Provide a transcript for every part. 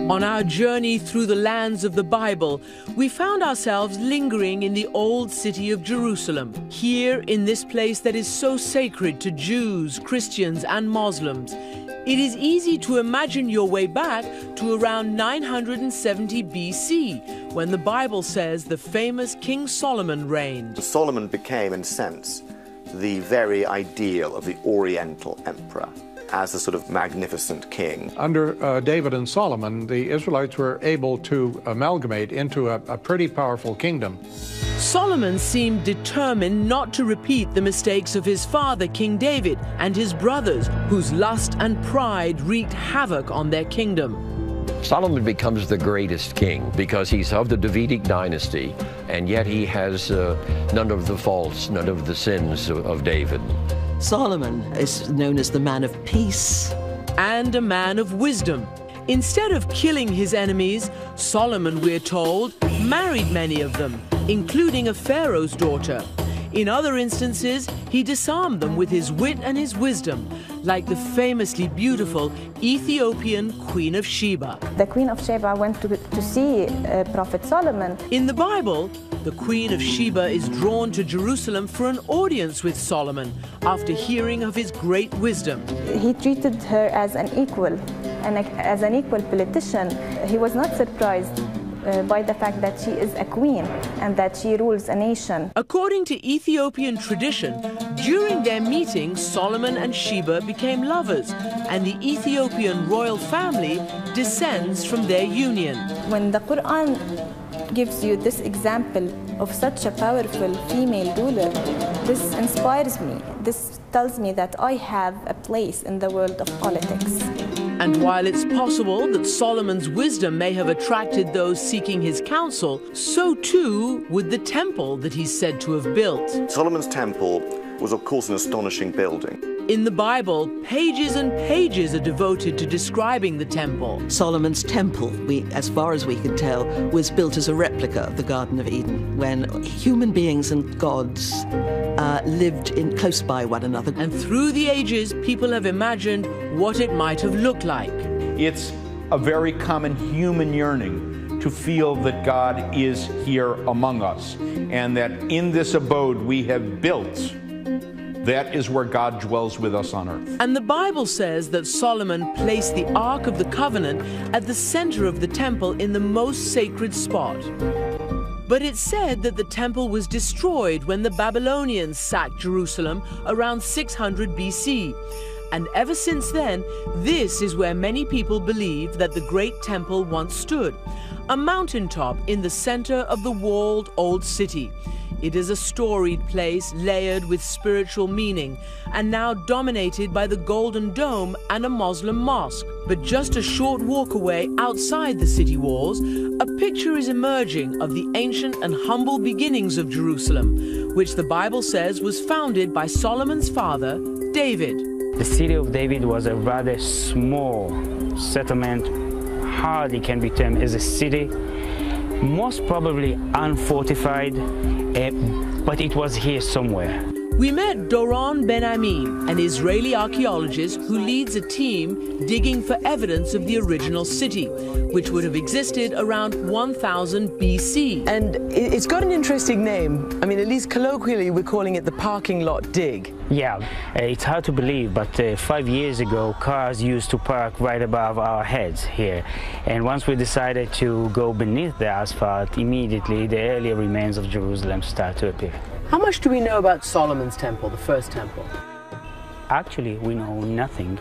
On our journey through the lands of the Bible, we found ourselves lingering in the old city of Jerusalem. Here, in this place that is so sacred to Jews, Christians, and Muslims, it is easy to imagine your way back to around 970 BC, when the Bible says the famous King Solomon reigned. Solomon became, in a sense, the very ideal of the Oriental emperor, as a sort of magnificent king. Under David and Solomon, the Israelites were able to amalgamate into a pretty powerful kingdom. Solomon seemed determined not to repeat the mistakes of his father, King David, and his brothers, whose lust and pride wreaked havoc on their kingdom. Solomon becomes the greatest king because he's of the Davidic dynasty, and yet he has none of the faults, none of the sins of David. Solomon is known as the man of peace. And a man of wisdom. Instead of killing his enemies, Solomon, we're told, married many of them, including a pharaoh's daughter. In other instances, he disarmed them with his wit and his wisdom, like the famously beautiful Ethiopian Queen of Sheba. The Queen of Sheba went to see Prophet Solomon. In the Bible, the Queen of Sheba is drawn to Jerusalem for an audience with Solomon after hearing of his great wisdom. He treated her as an equal, and as an equal politician. He was not surprised by the fact that she is a queen and that she rules a nation. According to Ethiopian tradition, during their meeting, Solomon and Sheba became lovers, and the Ethiopian royal family descends from their union. When the Quran gives you this example of such a powerful female ruler, this inspires me. This tells me that I have a place in the world of politics. And while it's possible that Solomon's wisdom may have attracted those seeking his counsel, so too would the temple that he's said to have built. Solomon's temple was, of course, an astonishing building. In the Bible, pages and pages are devoted to describing the temple. Solomon's temple, as far as we can tell, was built as a replica of the Garden of Eden, when human beings and gods lived close by one another. And through the ages, people have imagined what it might have looked like. It's a very common human yearning to feel that God is here among us, and that in this abode we have built, that is where God dwells with us on earth. And the Bible says that Solomon placed the Ark of the Covenant at the center of the temple in the most sacred spot. But it's said that the temple was destroyed when the Babylonians sacked Jerusalem around 600 BC. And ever since then, this is where many people believe that the great temple once stood, a mountaintop in the center of the walled old city. It is a storied place layered with spiritual meaning and now dominated by the Golden Dome and a Muslim mosque. But just a short walk away outside the city walls, a picture is emerging of the ancient and humble beginnings of Jerusalem, which the Bible says was founded by Solomon's father, David. The city of David was a rather small settlement, hardly can be termed as a city, most probably unfortified, but it was here somewhere. We met Doron Ben-Ami, an Israeli archaeologist who leads a team digging for evidence of the original city, which would have existed around 1000 BC. And it's got an interesting name. I mean, at least colloquially, we're calling it the parking lot dig. Yeah, it's hard to believe, but 5 years ago, cars used to park right above our heads here. And once we decided to go beneath the asphalt, immediately the earlier remains of Jerusalem start to appear. How much do we know about Solomon's temple, the first temple? Actually, we know nothing.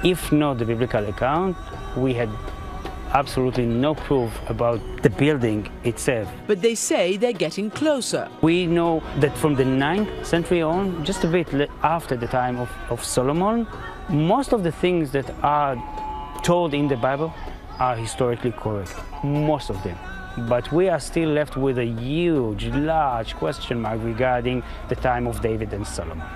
If not the biblical account, we had absolutely no proof about the building itself. But they say they're getting closer. We know that from the 9th century on, just a bit after the time of Solomon, most of the things that are told in the Bible are historically correct, most of them. But we are still left with a huge, large question mark regarding the time of David and Solomon.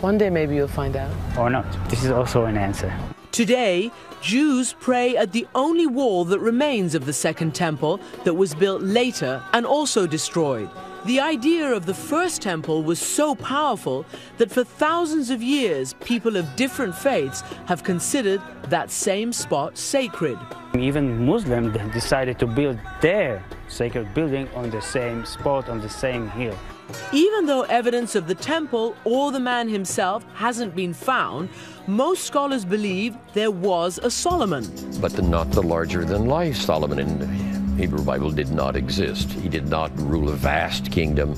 One day maybe you'll find out. Or not. This is also an answer. Today, Jews pray at the only wall that remains of the Second Temple that was built later and also destroyed. The idea of the First Temple was so powerful that for thousands of years, people of different faiths have considered that same spot sacred. Even Muslims decided to build their sacred building on the same spot, on the same hill. Even though evidence of the temple or the man himself hasn't been found, most scholars believe there was a Solomon. But not the larger-than-life Solomon in the Hebrew Bible did not exist. He did not rule a vast kingdom.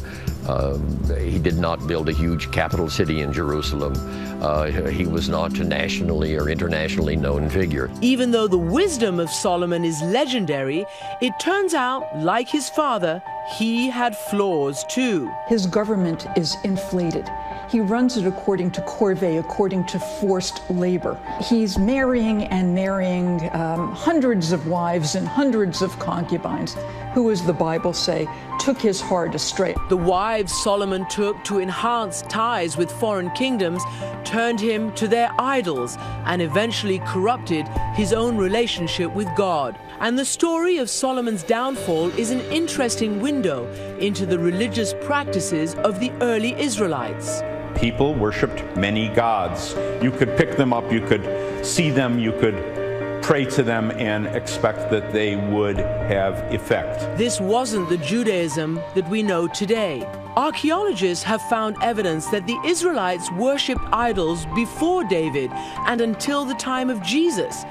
He did not build a huge capital city in Jerusalem. He was not a nationally or internationally known figure. Even though the wisdom of Solomon is legendary, it turns out, like his father, he had flaws too. His government is inflated. He runs it according to corvée, according to forced labor. He's marrying and marrying hundreds of wives and hundreds of concubines, who, as the Bible say, took his heart astray. The wives Solomon took to enhance ties with foreign kingdoms turned him to their idols and eventually corrupted his own relationship with God. And the story of Solomon's downfall is an interesting window into the religious practices of the early Israelites. People worshipped many gods. You could pick them up, you could see them, you could pray to them and expect that they would have effect. This wasn't the Judaism that we know today. Archaeologists have found evidence that the Israelites worshipped idols before David and until the time of Jesus.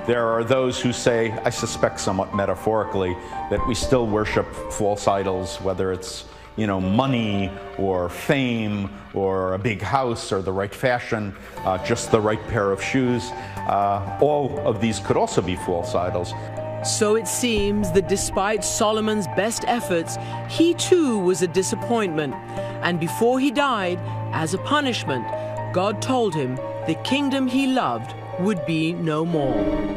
There are those who say, I suspect somewhat metaphorically, that we still worship false idols, whether it's money or fame or a big house or the right fashion, just the right pair of shoes. All of these could also be false idols. So it seems that despite Solomon's best efforts, he too was a disappointment. And before he died, as a punishment, God told him the kingdom he loved would be no more.